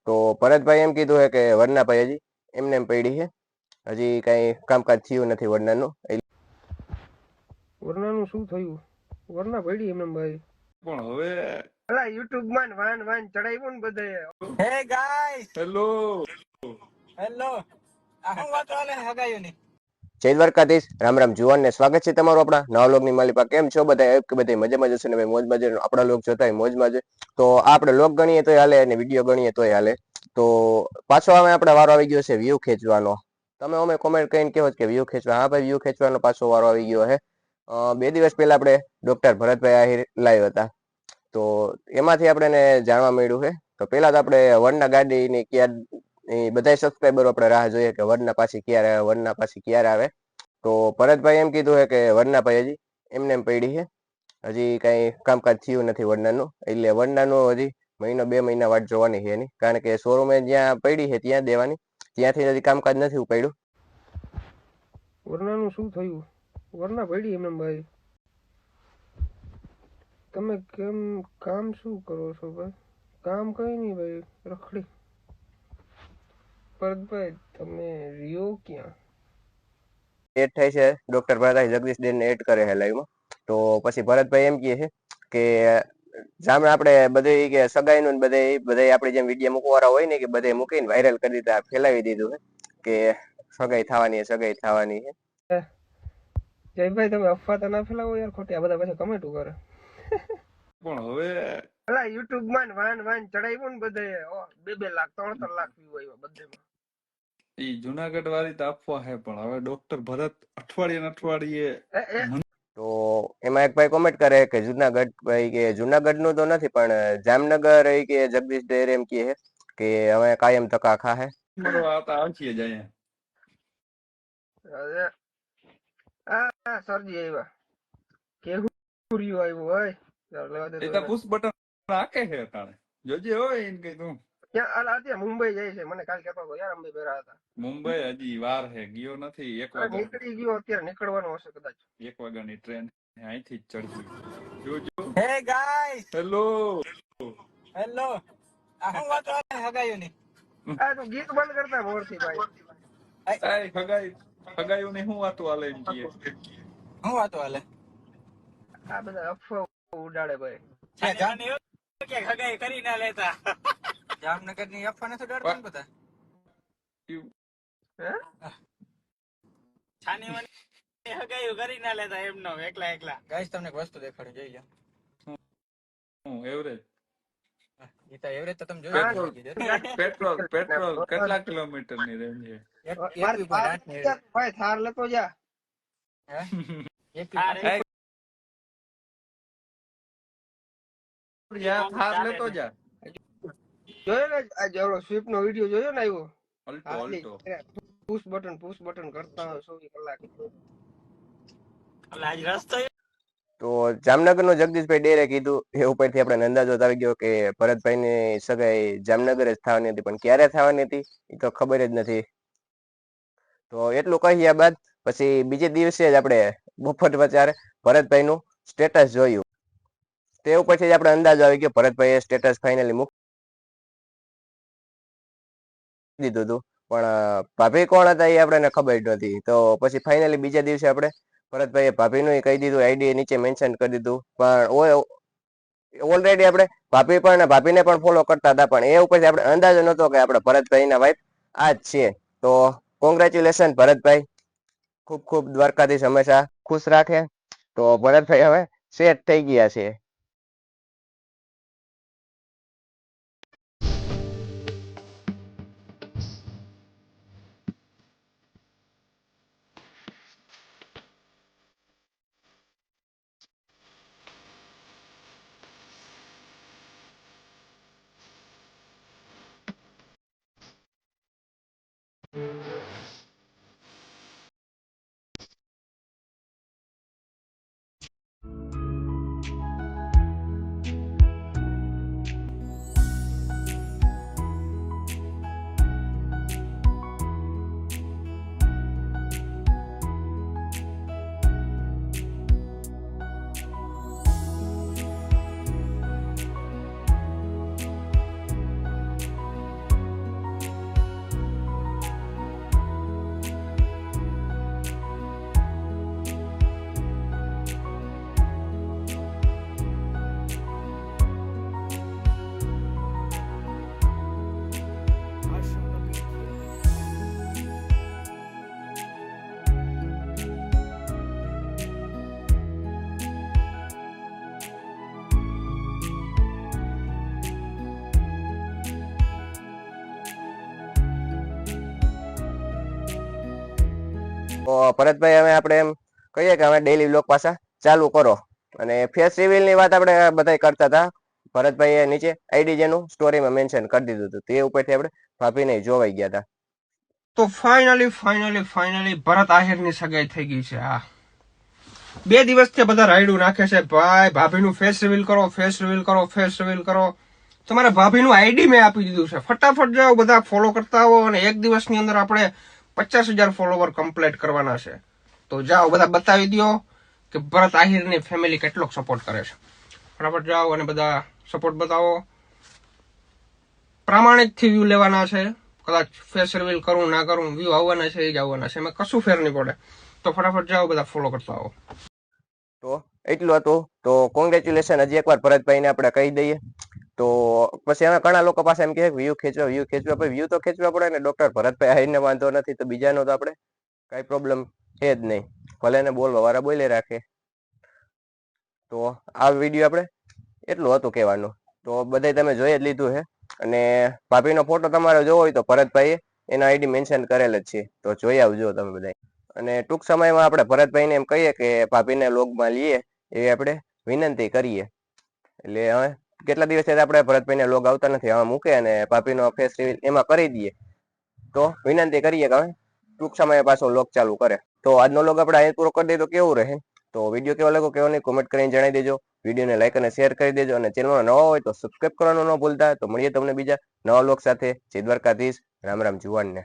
તો ભરતભાઈ એમ કીધું છે કે વરનાભાઈ હજી એમને એમ પડી છે, હજી કઈ કામકાજ થયું નથી વરનાનું. વરનાનું શું થયું? વરના પડી એમને ભાઈ. પણ હવે અલા યુટ્યુબ માં વાન વાન ચડાવ્યું ને બધે. હે ગાઈસ, હેલો હેલો. આ શું વાત ચાલે હગાયું ની? જય દ્વારકાધીશ, રામ રામ જુવાન ને સ્વાગત છે તમારું આપણા નવા લોગની માલિપા. કેમ છો બધા? બધા મજામાં જશે ને ભાઈ, મોજમાં જશે. આપણા લોક જોતા હોય મોજમાં છે તો આપણે લોક ગણીએ તોય હાલે અને વિડીયો ગણીએ તોય હાલે. તો પાછો હવે આપણે વારો આવી ગયો છે વ્યૂ ખેંચવાનો. તમે અમે કોમેન્ટ કરીને કહો કે વ્યૂ ખેંચવા. હા ભાઈ, વ્યૂ ખેંચવાનો પાછો વારો આવી ગયો છે. 2 દિવસ પહેલા આપણે ડોક્ટર ભરતભાઈ આહિર લાઈવ હતા, તો એમાંથી આપણે જાણવા મળ્યું છે. તો પહેલા તો આપણે વરના ગાડીની ક્યાં એ બધા સબસ્ક્રાઈબરો આપણે રાહ જોઈએ કે વરના પાછી ક્યારે આવે, વરના પાછી ક્યારે આવે. તો ભરતભાઈ એમ કીધું છે કે વરનાભાઈ હજી એમને એમ પડી છે, હજી કઈ કામકાજ થયું નથી વરનાનું. એટલે વરનાનું હજી મહિનો 2 મહિના વાટ જોવાની છે એની, કારણ કે શોરૂમે જ્યાં પડી છે ત્યાં દેવાની, ત્યાંથી હજી કામકાજ નથી ઉપાડ્યું. વરનાનું શું થયું? વરના પડી એમને ભાઈ. તમે કેમ કામ શું કરો છો ભાઈ? કામ કઈ નહીં ભાઈ, રખડી. ભરતભાઈ તમે રહ્યો ક્યાં? એડ થાય છે ડોક્ટર ભરતભાઈ જગદીશ દેન એડ કરે છે લાઈવમાં. તો પછી ભરતભાઈ એમ કહે છે કે જામે આપણે બધે કે સગાઈનું ને બધે આપણે જેમ વિડીયો મૂકવાના હોય ને કે બધે મૂકીને વાયરલ કરી દીધા, ફેલાવી દીધું છે કે સગાઈ થવાની છે, સગાઈ થવાની છે. જયભાઈ તમે અફવા તો ના ફેલાવો યાર, ખોટી. આ બધા પાછા કમેન્ટો કરે. પણ હવે અલા યુટ્યુબ માં વાન વાન ચડાવ્યું ને બધે. 2 લાખ 3 લાખ વ્યૂ આવ્યા બધેમાં. ઈ જુનાગઢ વાળી તો અફવા હે, પણ હવે ડોક્ટર ભરત અઠવાડિયે ને અઠવાડિયે તો એમાં એક ભાઈ કોમેન્ટ કરે કે જુનાગઢ, ભાઈ કે જુનાગઢ નું તો નથી પણ જામનગર એ કે જગદીશ ડેર એમ કહે કે હવે કાયમ તકા ખાહે. મળવા આવતા આખીએ જ અહીંયા. હા સરજી આવ્યા. કેવું રહ્યું આવ્યું હોય. લેવા દે એ તો તો એને. પુશ બટન નાખે છે તાણે, જોજે હોય એને કઈ તું. ક્યાં? અલા અત્યારે મુંબઈ જાય છે, મને કાલ કહેતો હતો યાર, અંબે બેરા હતા. મુંબઈ હજી વાર હે, ગયો નથી. 1 વાગ્યા નીકળી ગયો, અત્યારે નીકળવાનો હશે કદાચ. 1 વાગ્યાની ટ્રેન અહીંથી જ ચડતી. જોજો. હે ગાઈસ, હેલો હેલો. આ શું વાત ચાલે હગાયું ની? આ તો ગીત બંધ કરતા મોરથી ભાઈ. એ ખગાયું ને શું વાતું હાલે એમ કીએ. શું વાતો હાલે? આ બધા અફવા ઉડાડે ભાઈ. કે હગાઈ કરી ના લેતા. જામનગર ની અફવા નથી ડરતા ને બધા. હે? છાની વાની હગાઈ કરી ના લેતા એમનો એકલા એકલા. ગાઈસ તમને એક વસ્તુ દેખાડું, જોઈ લો. હું એવરેજ એ તો એવરેજ તો તમે જોયું. પેટ્રોલ કેટલા કિલોમીટર ની રેન્જ છે? ભાઈ થાર લેતો જા. થાર લેતો જા. જોયો ને આ સ્વીપ નો વિડીયો જોયો ને આવ્યો? અલ્ટો પુશ બટન કરતા હોય 24 કલાક. આજ રસ્તો તો જામનગરનો જગદીશભાઈ ડેરે કીધું એ ઉપરથી આપણે અંદાજો આવી ગયો કે ભરતભાઈની સગાઈ જામનગર જ થવાની હતી, પણ ક્યારે થવાની હતી એ તો ખબર જ નથી. તો એટલું કહ્યા બાદ પછી બીજે દિવસે જ આપણે બપોર વચારે ભરતભાઈનું સ્ટેટસ જોયું. તે ઉપરથી જ આપણે અંદાજો આવી ગયો ભરતભાઈએ સ્ટેટસ ફાઇનલી મૂકી દીધું હતું, પણ ભાભી કોણ હતા એ આપણને ખબર નથી. તો પછી ફાઇનલી બીજા દિવસે આપણે ભરતભાઈએ ભાભીનું કહી દીધું, આઈડી નીચે મેન્શન કરી દીધું. પણ ઓલરેડી આપણે ભાભીને પણ ફોલો કરતા હતા, પણ એ ઉપરથી આપણે અંદાજો નહોતો કે આપણે ભરતભાઈના વાઇફ આ જ છે. તો કોંગ્રેચ્યુલેશન ભરતભાઈ, ખૂબ ખૂબ દ્વારકાધીશ હંમેશા ખુશ રાખે. તો ભરતભાઈ હવે સેટ થઈ ગયા છે. તો ભરતભાઈ હવે આપણે એમ કહીએ કે હવે ડેઈલી વ્લોગ પાછા ચાલુ કરો. અને ફેસ રિવીલ ની વાત આપણે બધા કરતા હતા. ભરતભાઈએ નીચે આઈડી જેનું સ્ટોરીમાં મેન્શન કરી દીધું હતું, તે ઉપરથી આપણે ભાભીને જોવાઈ ગયા હતા. તો ફાઇનલી ભરત આહિરની સગાઈ થઈ ગઈ છે. હા, 2 દિવસથી બધા રાયડું નાખે છે, ભાઈ ભાભીનું ફેસ રિવીલ કરો. તમારે ભાભીનું આઈડી મેં આપી દીધું છે, ફટાફટ જાઓ બધા ફોલો કરતા આવો. અને 1 દિવસની અંદર આપણે 50,000 ફોલોવર કમ્પ્લીટ કરવાના છે. તો જાઓ બધા બતાવી દો કે ભરત આહિરની ફેમિલી કેટલો સપોર્ટ કરે છે. ફટાફટ જાઓ અને બધા સપોર્ટ બતાવો. પ્રામાણિકથી વ્યૂ લેવાના છે. કદાચ ફેસ રિવીલ કરું ના કરું, વ્યૂ આવવાના છે એ જ આવવાના છે, એમાં કશું ફેર નહીં પડે. તો ફટાફટ જાઓ બધા ફોલો કરતા આવો. તો એટલું હતું. તો કોંગ્રેચ્યુલેશન હજી એકવાર ભરતભાઈને આપણે કહી દઈએ. તો પછી હવે ઘણા લોકો પાસે એમ કહે વ્યૂ ખેંચવા, વ્યૂ તો ખેંચવા પડે ને. ડોક્ટર ભરતભાઈ આઈને વાંધો નથી તો બીજાનો તો આપણે કઈ પ્રોબ્લેમ છે જ નહીં. ભલે ને બોલવા વાળા બોલે રાખે. તો આ વિડીયો આપણે એટલું હતું કહેવાનું. તો બધાય તમે જોઈ જ લીધું છે. અને ભાભીનો ફોટો તમારે જોવો હોય તો ભરતભાઈએ એના આઈડી મેન્શન કરેલ જ છે, તો જોઈ આવજો તમે બધા. અને ટૂંક સમયમાં આપણે ભરતભાઈને એમ કહીએ કે ભાભીને લોગમાં લઈએ એવી આપણે વિનંતી કરીએ. એટલે હવે કેટલા દિવસથી આપણે ભરતભાઈને લોગ આવતા નથી, હવે મૂકે અને ભાભીનો ફેસ રિવીલ એમાં કરી દઈએ. તો વિનંતી કરીએ કે હવે ટૂંક સમયે પાછો લોગ ચાલુ કરે. તો આજનો લોગ આપણે અહીં પૂરો કરી દઈએ તો કેવું રહે. તો વિડીયો કેવો લાગ્યો કેવો નહીં કોમેન્ટ કરીને જણાવી દેજો. વિડીયોને લાઈક અને શેર કરી દેજો. અને ચેનલમાં નવા હોય તો સબસ્ક્રાઇબ કરવાનું ન ભૂલતા. તો મળીએ તમને બીજા નવા લોગ સાથે. જય દ્વારકાધીશ. રામ રામ જુવાનને.